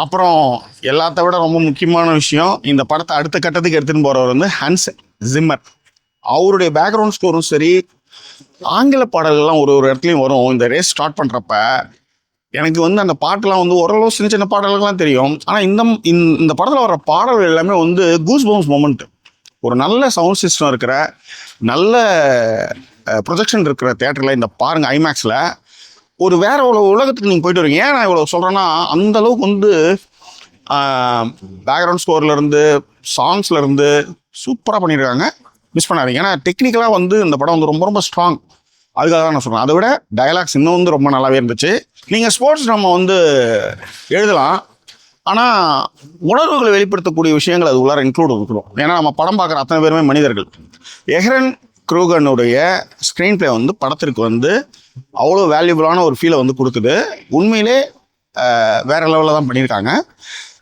அப்புறம் எல்லாத்த விட ரொம்ப முக்கியமான விஷயம், இந்த படத்தை அடுத்த கட்டத்துக்கு எடுத்துன்னு போறவர் வந்து ஹன்ஸ் ஜிம்மர். அவருடைய பேக்ரவுண்ட் ஸ்கோரும் சரி, ஆங்கில பாடல்கள்லாம் ஒரு ஒரு இடத்துலையும் வரும். இந்த ரேஸ் ஸ்டார்ட் பண்ணுறப்ப எனக்கு வந்து அந்த பாட்டுலாம் வந்து ஓரளவு சின்ன சின்ன பாடல்கள்லாம் தெரியும். ஆனால் இந்த படத்தில் வர்ற பாடல்கள் எல்லாமே வந்து கூஸ் பவுன்ஸ் மொமெண்ட். ஒரு நல்ல சவுண்ட் சிஸ்டம் இருக்கிற, நல்ல ப்ரொஜெக்ஷன் இருக்கிற தேட்டரில் இந்த பாருங்கள், ஐமேக்ஸில் ஒரு வேற ஒரு உலகத்துக்கு நீங்கள் போயிட்டு வரீங்க. ஏன் நான் இவ்வளோ சொல்கிறேன்னா, அந்த அளவுக்கு வந்து பேக்ரவுண்ட் ஸ்கோர்லேருந்து சாங்ஸ்லேருந்து சூப்பராக பண்ணியிருக்காங்க. மிஸ் பண்ணாதீங்க. ஏன்னா டெக்னிக்கலாக வந்து இந்த படம் வந்து ரொம்ப ரொம்ப ஸ்ட்ராங். அதுக்காக தான் நான் சொல்கிறேன். அதை விட டயலாக்ஸ் இன்னும் வந்து ரொம்ப நல்லாவே இருந்துச்சு. நீங்கள் ஸ்போர்ட்ஸ் நம்ம வந்து எழுதலாம், ஆனால் உணர்வுகளை வெளிப்படுத்தக்கூடிய விஷயங்கள் அது உள்ளார இன்க்ளூட் இருக்கணும். ஏன்னா நம்ம படம் பார்க்குற அத்தனை பேருமே மனிதர்கள். எஹ்ரன் க்ரூகனுடைய ஸ்க்ரீன் பிளே வந்து படத்திற்கு வந்து அவ்வளோ வேல்யூபிளான ஒரு ஃபீலை வந்து கொடுக்குது. உண்மையிலே வேற லெவலில் தான் பண்ணியிருக்காங்க.